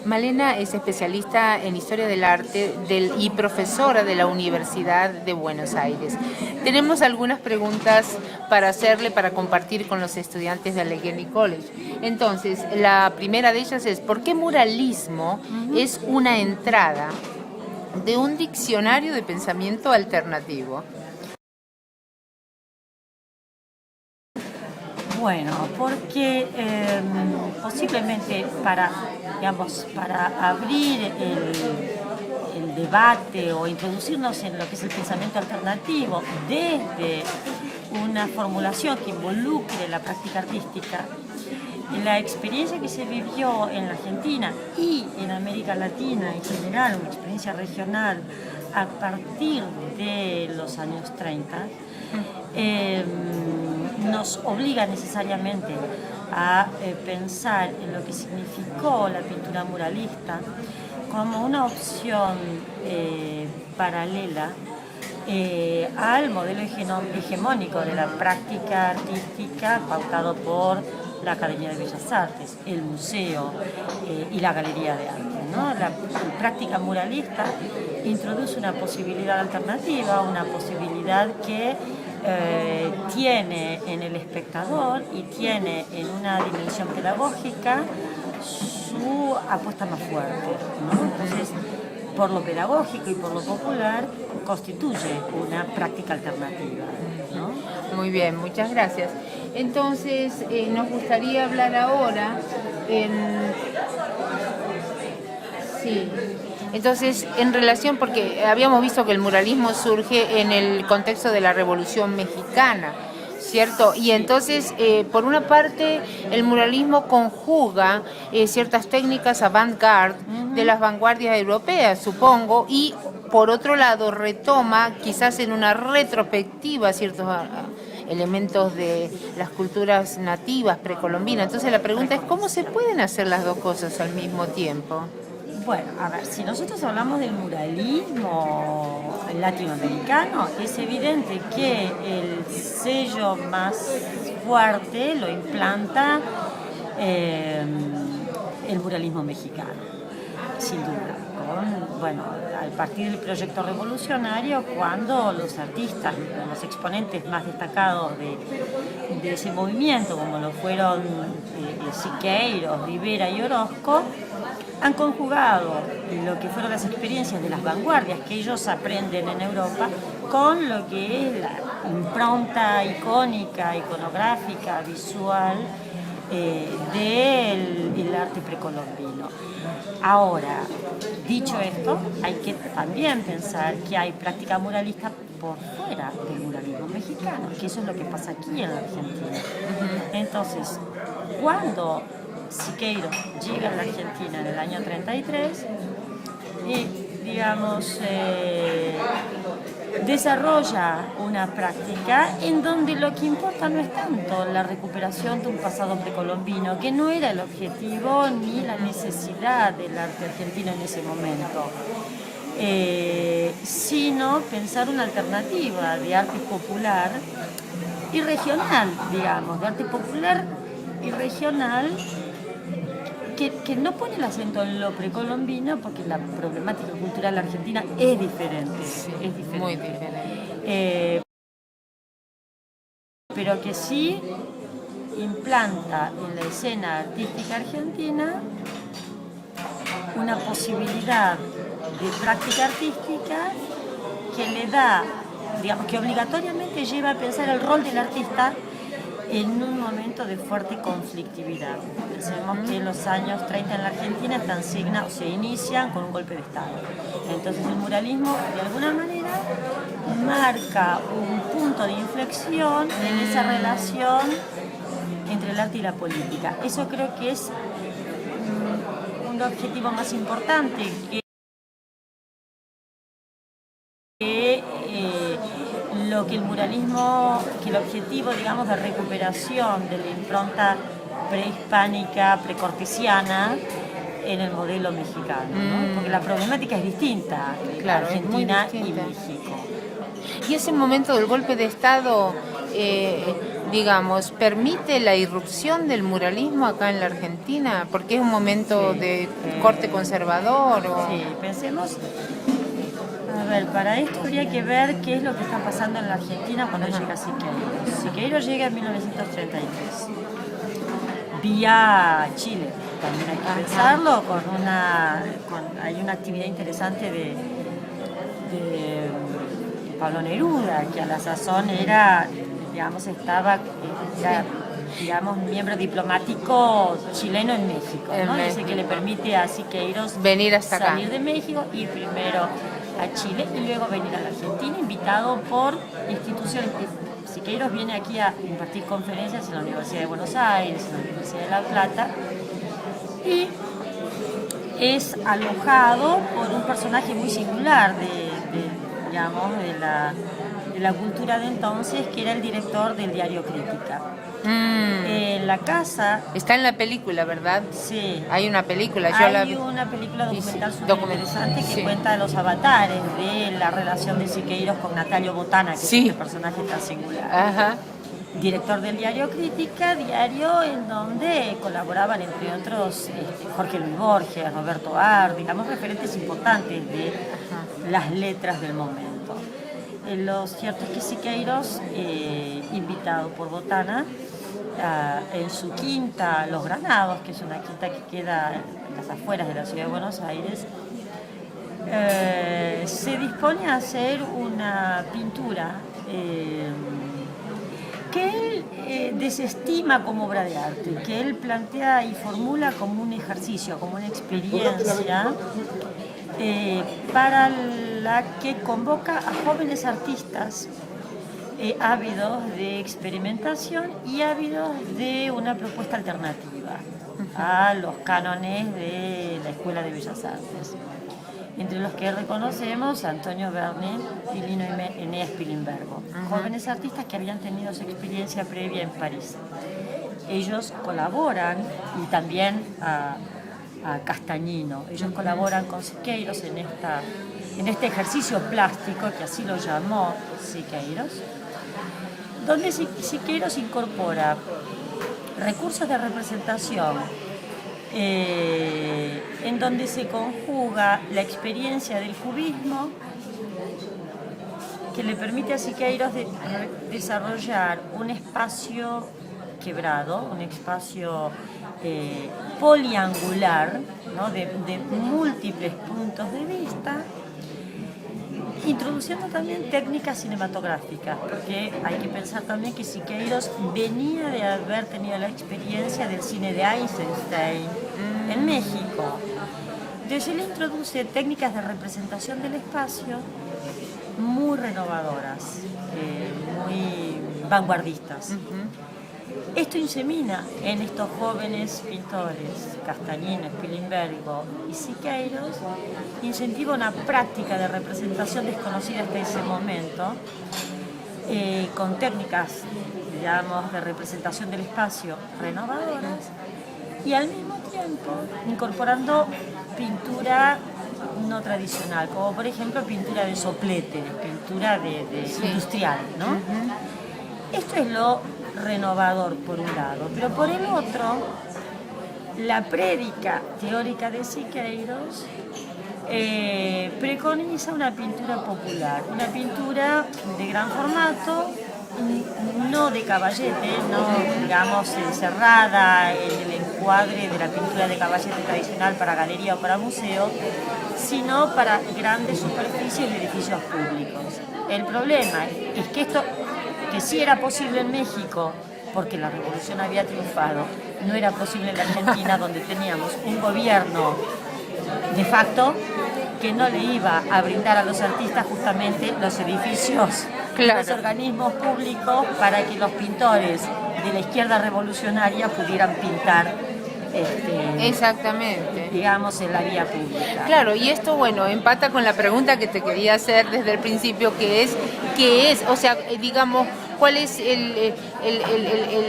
Malena es especialista en Historia del Arte y profesora de la Universidad de Buenos Aires. Tenemos algunas preguntas para hacerle, para compartir con los estudiantes de Allegheny College. Entonces, la primera de ellas es: ¿por qué muralismo es una entrada de un diccionario de pensamiento alternativo? Bueno, porque posiblemente para abrir el debate o introducirnos en lo que es el pensamiento alternativo desde una formulación que involucre la práctica artística, la experiencia que se vivió en la Argentina y en América Latina en general, una experiencia regional a partir de los años 30, nos obliga necesariamente a pensar en lo que significó la pintura muralista como una opción paralela al modelo hegemónico de la práctica artística pautado por la Academia de Bellas Artes, el museo y la Galería de Arte, ¿no? La práctica muralista introduce una posibilidad alternativa, una posibilidad que tiene en el espectador y tiene en una dimensión pedagógica su apuesta más fuerte, ¿no? Entonces, por lo pedagógico y por lo popular, constituye una práctica alternativa, ¿no? Muy bien, muchas gracias. Entonces, nos gustaría hablar ahora Sí. Entonces, en relación, porque habíamos visto que el muralismo surge en el contexto de la Revolución Mexicana, ¿cierto? Y entonces, por una parte, el muralismo conjuga ciertas técnicas avant-garde de las vanguardias europeas, supongo, y por otro lado retoma, quizás en una retrospectiva, ciertos elementos de las culturas nativas precolombinas. Entonces la pregunta es: ¿cómo se pueden hacer las dos cosas al mismo tiempo? Bueno, a ver, si nosotros hablamos del muralismo latinoamericano, es evidente que el sello más fuerte lo implanta el muralismo mexicano, sin duda. A partir del proyecto revolucionario, cuando los artistas, los exponentes más destacados de ese movimiento, como lo fueron Siqueiros, Rivera y Orozco, han conjugado lo que fueron las experiencias de las vanguardias que ellos aprenden en Europa con lo que es la impronta icónica, iconográfica, visual del arte precolombino. Ahora, dicho esto, hay que también pensar que hay práctica muralista por fuera del muralismo mexicano, que eso es lo que pasa aquí en la Argentina. Entonces, cuando Siqueiros llega a la Argentina en el año 33 y, desarrolla una práctica en donde lo que importa no es tanto la recuperación de un pasado precolombino, que no era el objetivo ni la necesidad del arte argentino en ese momento, sino pensar una alternativa de arte popular y regional, digamos, de arte popular y regional, que no pone el acento en lo precolombino, porque la problemática cultural argentina es diferente, es diferente. Muy diferente. Pero que sí implanta en la escena artística argentina una posibilidad de práctica artística que le da, digamos, que obligatoriamente lleva a pensar el rol del artista en un momento de fuerte conflictividad. Pensemos que los años 30 en la Argentina se inician con un golpe de Estado. Entonces el muralismo, de alguna manera, marca un punto de inflexión en esa relación entre el arte y la política. Eso creo que es un objetivo más importante que el objetivo, digamos, de recuperación de la impronta prehispánica, precortesiana en el modelo mexicano, ¿no? Porque la problemática es distinta en Argentina y México. Y ese momento del golpe de Estado digamos, permite la irrupción del muralismo acá en la Argentina? Porque es un momento de corte conservador. Sí, pensemos. A ver, para esto habría que ver qué es lo que está pasando en la Argentina cuando llega Siqueiros. Siqueiros llega en 1933, vía Chile. También hay que pensarlo hay una actividad interesante de Pablo Neruda, que a la sazón era, miembro diplomático chileno en México, ¿no? Ese que le permite a Siqueiros venir hasta salir acá de México, ir primero a Chile y luego venir a la Argentina, invitado por instituciones. Siqueiros viene aquí a impartir conferencias en la Universidad de Buenos Aires, en la Universidad de La Plata, y es alojado por un personaje muy singular de la cultura de entonces, que era el director del diario Crítica. La casa... Está en la película, ¿verdad? Sí. Hay una película. Hay una película documental súper interesante que cuenta los avatares de la relación de Siqueiros con Natalio Botana, que es este personaje tan singular. Ajá. Director del diario Crítica, diario en donde colaboraban, entre otros, Jorge Luis Borges, Roberto Ar, digamos, referentes importantes de las letras del momento. Lo cierto es que Siqueiros, invitado por Botana, en su quinta Los Granados, que es una quinta que queda en las afueras de la ciudad de Buenos Aires, se dispone a hacer una pintura que él desestima como obra de arte, que él plantea y formula como un ejercicio, como una experiencia para la que convoca a jóvenes artistas ávidos de experimentación y ávidos de una propuesta alternativa a los cánones de la Escuela de Bellas Artes, entre los que reconocemos a Antonio Berni y Lino Eneas Pilimbergo, jóvenes artistas que habían tenido su experiencia previa en París. Ellos colaboran, y también a Castañino, ellos colaboran con Siqueiros en este ejercicio plástico, que así lo llamó Siqueiros, donde Siqueiros incorpora recursos de representación, en donde se conjuga la experiencia del cubismo, que le permite a Siqueiros desarrollar un espacio quebrado, un espacio poliangular, ¿no? de múltiples puntos de vista, introduciendo también técnicas cinematográficas, porque hay que pensar también que Siqueiros venía de haber tenido la experiencia del cine de Eisenstein en México. Entonces él introduce técnicas de representación del espacio muy renovadoras, muy vanguardistas. Esto insemina en estos jóvenes pintores, Castañino, Pilimbergo y Siqueiros, incentiva una práctica de representación desconocida hasta ese momento, con técnicas, digamos, de representación del espacio renovadoras, y al mismo tiempo incorporando pintura no tradicional, como por ejemplo pintura de soplete, pintura industrial, ¿no? Esto es lo renovador por un lado, pero por el otro, la prédica teórica de Siqueiros preconiza una pintura popular, una pintura de gran formato, no de caballete, no digamos encerrada en el encuadre de la pintura de caballete tradicional para galería o para museo, sino para grandes superficies de edificios públicos. El problema es que esto, que sí era posible en México, porque la revolución había triunfado, no era posible en la Argentina, donde teníamos un gobierno de facto que no le iba a brindar a los artistas justamente los edificios, los organismos públicos, para que los pintores de la izquierda revolucionaria pudieran pintar exactamente, digamos, en la vía pública. Claro, y esto, bueno, empata con la pregunta que te quería hacer desde el principio, que es, o sea, digamos, cuál es el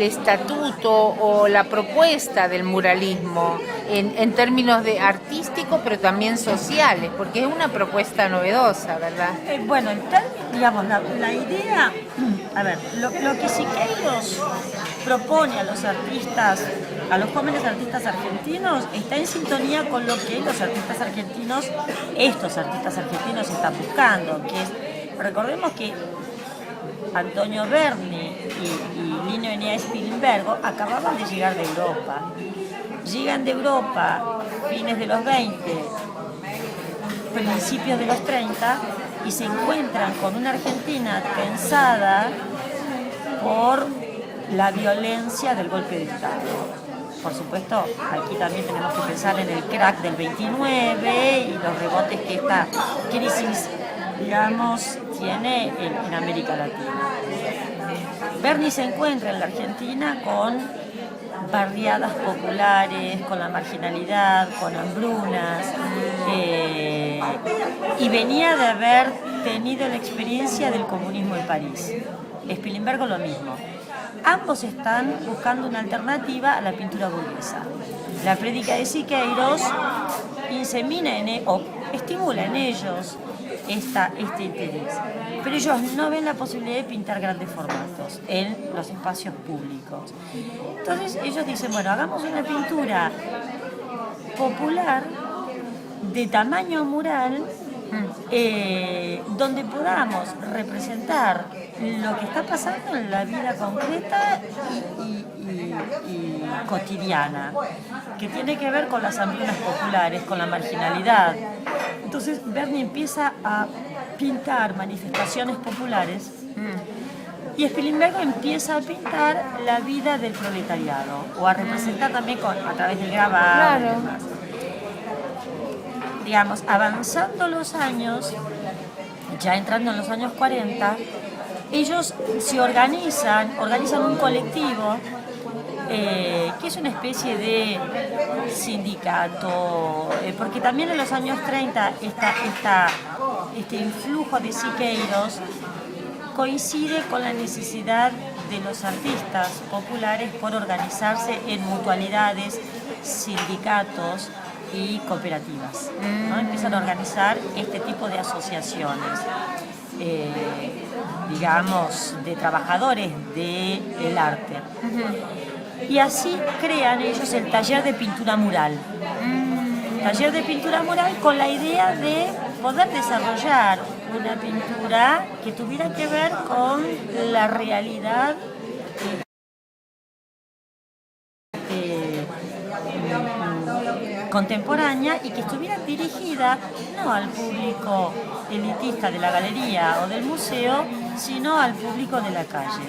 estatuto o la propuesta del muralismo en términos de artístico, pero también sociales, porque es una propuesta novedosa, ¿verdad? Bueno, digamos, la idea, a ver, lo que Siqueiros propone a los artistas, a los jóvenes artistas argentinos, está en sintonía con lo que los artistas argentinos, estos artistas argentinos están buscando, que es, recordemos que Antonio Berni y Lino Eneas Spilimbergo acababan de llegar de Europa. Llegan de Europa fines de los 20, principios de los 30, y se encuentran con una Argentina tensada por la violencia del golpe de Estado. Por supuesto, aquí también tenemos que pensar en el crack del 29 y los rebotes que esta crisis, digamos, tiene en América Latina. Berni se encuentra en la Argentina con barriadas populares, con la marginalidad, con hambrunas, y venía de haber tenido la experiencia del comunismo en París. Spilimbergo lo mismo. Ambos están buscando una alternativa a la pintura burguesa. La prédica de Siqueiros insemina o estimula en ellos este interés. Pero ellos no ven la posibilidad de pintar grandes formatos en los espacios públicos. Entonces ellos dicen, bueno, hagamos una pintura popular de tamaño mural, donde podamos representar lo que está pasando en la vida concreta y cotidiana, que tiene que ver con las hambrunas populares, con la marginalidad. Entonces Berni empieza a pintar manifestaciones populares y Spilimbergo empieza a pintar la vida del proletariado o a representar también a través del grabado. Claro. Y demás. Digamos, avanzando los años, ya entrando en los años 40, ellos se organizan un colectivo que es una especie de sindicato, porque también en los años 30 este influjo de Siqueiros coincide con la necesidad de los artistas populares por organizarse en mutualidades, sindicatos y cooperativas, ¿no? Empiezan a organizar este tipo de asociaciones, digamos, de trabajadores del arte. Y así crean ellos el taller de pintura mural. Taller de pintura mural con la idea de poder desarrollar una pintura que tuviera que ver con la realidad contemporánea y que estuviera dirigida no al público elitista de la galería o del museo, sino al público de la calle.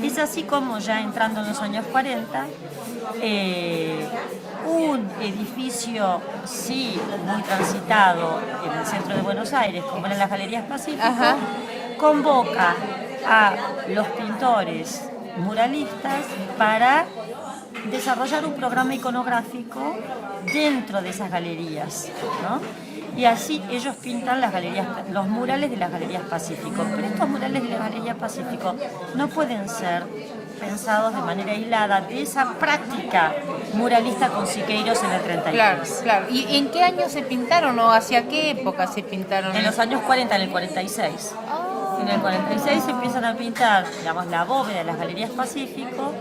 Es así como ya entrando en los años 40, un edificio, sí, muy transitado en el centro de Buenos Aires, como eran las Galerías Pacífico, convoca a los pintores muralistas para desarrollar un programa iconográfico dentro de esas galerías, ¿no? Y así ellos pintan los murales de las Galerías Pacífico. Pero estos murales de las Galerías Pacífico no pueden ser pensados de manera aislada de esa práctica muralista con Siqueiros en el 33. Claro, claro. ¿Y en qué año se pintaron o hacia qué época se pintaron? En los años 40, en el 46. En el 46 se empiezan a pintar, digamos, la bóveda de las Galerías Pacífico,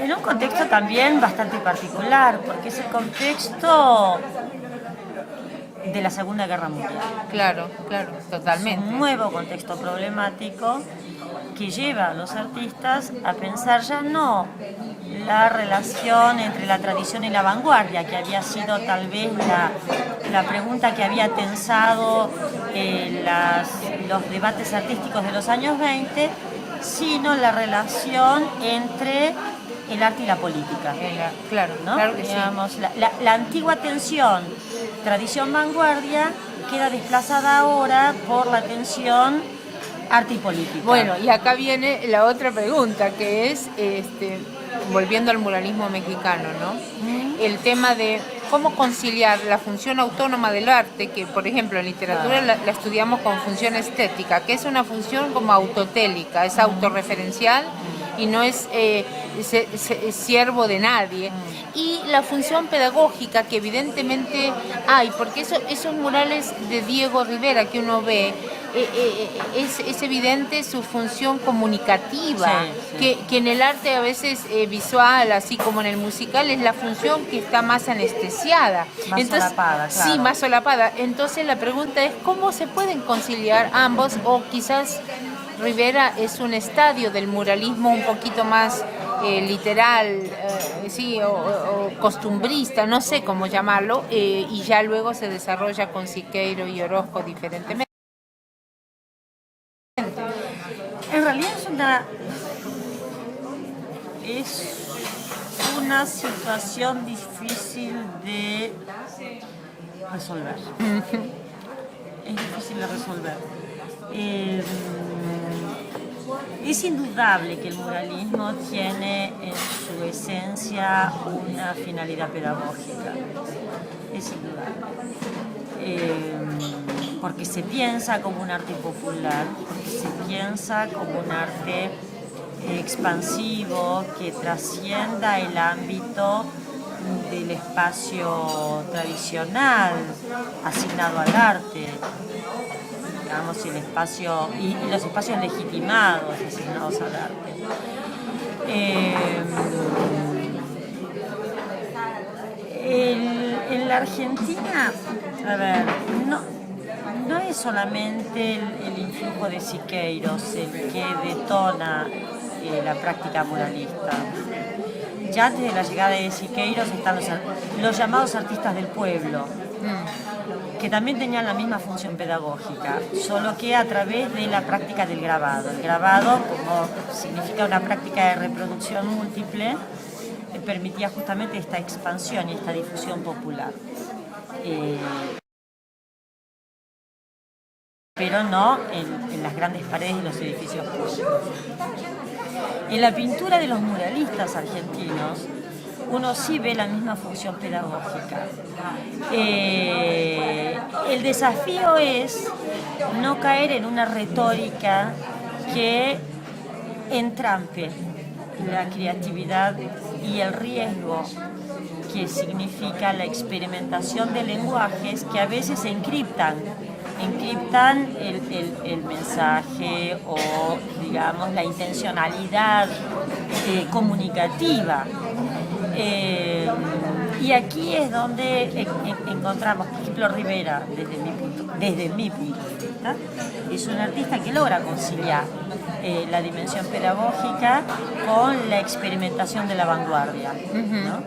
en un contexto también bastante particular, porque es el contexto de la Segunda Guerra Mundial. Claro, claro, totalmente. Es un nuevo contexto problemático que lleva a los artistas a pensar ya no la relación entre la tradición y la vanguardia, que había sido tal vez la pregunta que había tensado los debates artísticos de los años 20, sino la relación entre el arte y la política. Claro, ¿no? claro que Digamos, sí. La antigua tensión tradición-vanguardia queda desplazada ahora por la tensión arte y política. Bueno, y acá viene la otra pregunta, que es, volviendo al muralismo mexicano, ¿no? El tema de cómo conciliar la función autónoma del arte, que por ejemplo en literatura la estudiamos con función estética, que es una función como autotélica, es autorreferencial y no es siervo de nadie. Y la función pedagógica que evidentemente hay, porque esos murales de Diego Rivera que uno ve, es evidente su función comunicativa, que en el arte a veces visual, así como en el musical, es la función que está más anestesiada. Más solapada, claro. Sí, más solapada. Entonces la pregunta es, ¿cómo se pueden conciliar ambos? O quizás Rivera es un estadio del muralismo un poquito más literal, sí, o costumbrista, no sé cómo llamarlo, y ya luego se desarrolla con Siqueiro y Orozco diferentemente. En realidad es una situación difícil de resolver. Es difícil de resolver. Es indudable que el muralismo tiene en su esencia una finalidad pedagógica. Es indudable. Porque se piensa como un arte popular, porque se piensa como un arte expansivo que trascienda el ámbito del espacio tradicional asignado al arte, digamos, el espacio y los espacios legitimados asignados al arte. En la Argentina, a ver, no es solamente el influjo de Siqueiros el que detona la práctica muralista. Ya antes de la llegada de Siqueiros están los llamados artistas del pueblo, que también tenían la misma función pedagógica, solo que a través de la práctica del grabado. El grabado, como significa una práctica de reproducción múltiple, permitía justamente esta expansión y esta difusión popular. Pero no en las grandes paredes de los edificios públicos. En la pintura de los muralistas argentinos, uno sí ve la misma función pedagógica. El desafío es no caer en una retórica que entrampe la creatividad y el riesgo que significa la experimentación de lenguajes que a veces encriptan el mensaje o, digamos, la intencionalidad comunicativa. Y aquí es donde encontramos, por ejemplo, Rivera, desde mi punto de vista, es un artista que logra conciliar la dimensión pedagógica con la experimentación de la vanguardia, ¿no?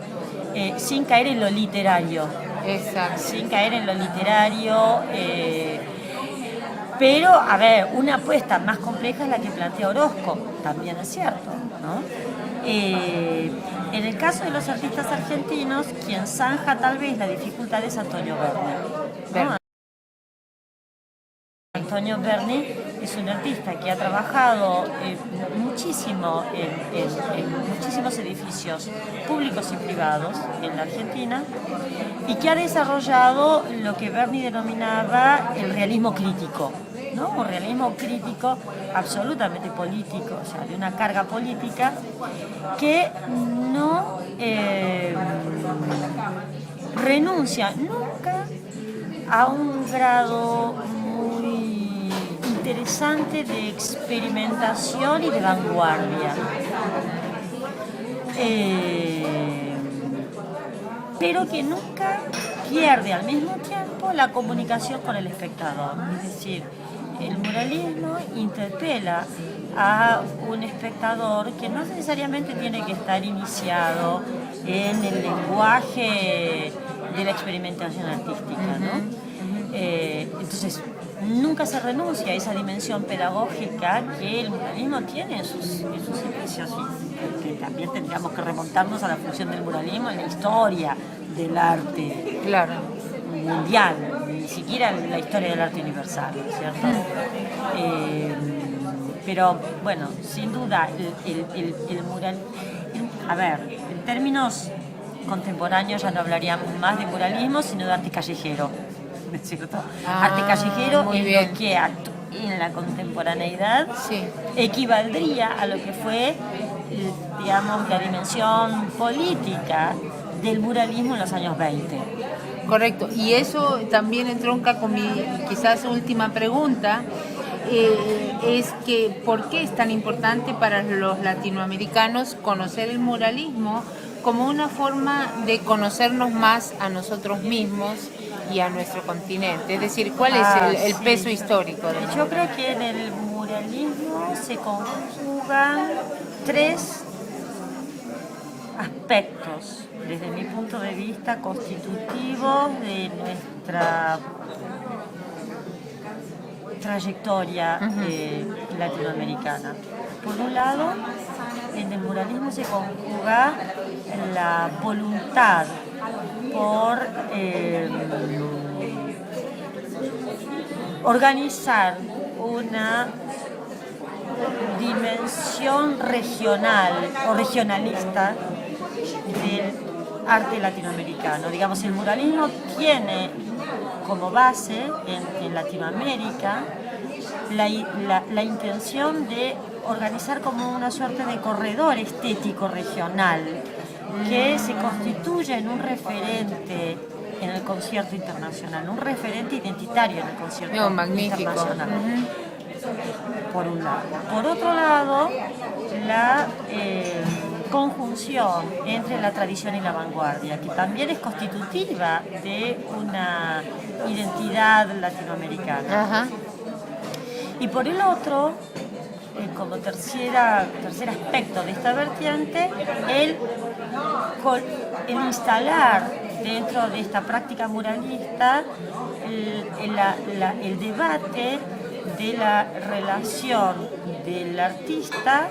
Sin caer en lo literario. Exacto. Sin caer en lo literario, pero, a ver, una apuesta más compleja es la que plantea Orozco, también es cierto, ¿no? En el caso de los artistas argentinos, quien zanja tal vez la dificultad es Antonio Berni, ¿no? Antonio Berni es un artista que ha trabajado muchísimo en muchísimos edificios públicos y privados en la Argentina y que ha desarrollado lo que Berni denominaba el realismo crítico, ¿no? Un realismo crítico absolutamente político, o sea, de una carga política que no renuncia nunca a un grado muy interesante de experimentación y de vanguardia. Pero que nunca pierde al mismo tiempo la comunicación con el espectador. Es decir, el muralismo interpela a un espectador que no necesariamente tiene que estar iniciado en el lenguaje de la experimentación artística, ¿no? Entonces, nunca se renuncia a esa dimensión pedagógica que el muralismo tiene en sus inicios, y que también tendríamos que remontarnos a la función del muralismo en la historia del arte, claro, mundial, ni siquiera en la historia del arte universal, ¿cierto? Pero bueno, sin duda el mural, a ver, en términos contemporáneo ya no hablaríamos más de muralismo, sino de arte callejero, ¿no es cierto? Ah, Arte callejero muy es bien. lo que en la contemporaneidad Sí. equivaldría a lo que fue, digamos, la dimensión política del muralismo en los años 20. Correcto, y eso también entronca con mi quizás última pregunta, es que ¿por qué es tan importante para los latinoamericanos conocer el muralismo como una forma de conocernos más a nosotros mismos y a nuestro continente? Es decir, ¿cuál es el Sí. peso histórico del Yo muralismo? creo que en el muralismo se conjugan tres aspectos, desde mi punto de vista, constitutivos de nuestra trayectoria latinoamericana. Por un lado, en el muralismo se conjuga la voluntad por organizar una dimensión regional o regionalista del arte latinoamericano. Digamos, el muralismo tiene como base en Latinoamérica la intención de organizar como una suerte de corredor estético regional que se constituye en un referente en el concierto internacional, un referente identitario en el concierto Magnífico. internacional. Por un lado. Por otro lado, la conjunción entre la tradición y la vanguardia, que también es constitutiva de una identidad latinoamericana. Ajá. Y por el otro, como tercer aspecto de esta vertiente, el instalar dentro de esta práctica muralista el debate de la relación del artista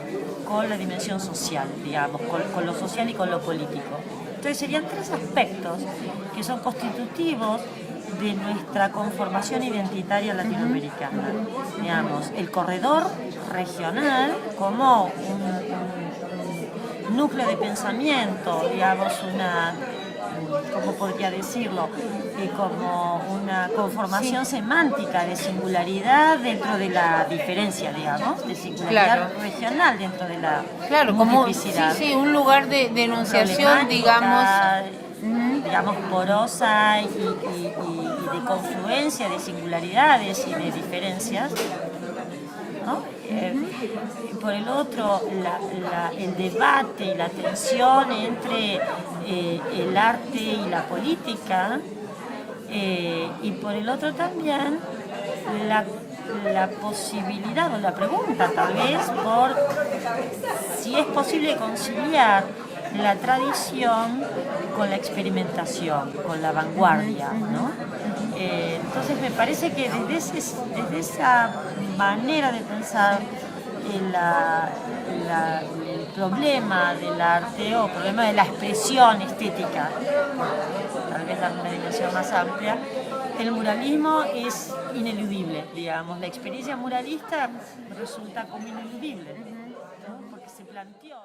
con la dimensión social, digamos, con lo social y con lo político. Entonces serían tres aspectos que son constitutivos de nuestra conformación identitaria latinoamericana. Digamos, el corredor regional como un núcleo de pensamiento, digamos, ¿cómo podría decirlo? Como una conformación semántica de singularidad dentro de la diferencia, digamos, de singularidad regional dentro de la multiplicidad. Sí, un lugar de enunciación, digamos. Digamos, porosa y de confluencia de singularidades y de diferencias, ¿no? Por el otro, el debate y la tensión entre el arte y la política, y por el otro también la posibilidad o la pregunta tal vez por si es posible conciliar la tradición con la experimentación, con la vanguardia, ¿no? Entonces me parece que desde esa manera de pensar el problema del arte o problema de la expresión estética, tal vez darle una dimensión más amplia, el muralismo es ineludible, digamos. La experiencia muralista resulta como ineludible, ¿no? Porque se planteó.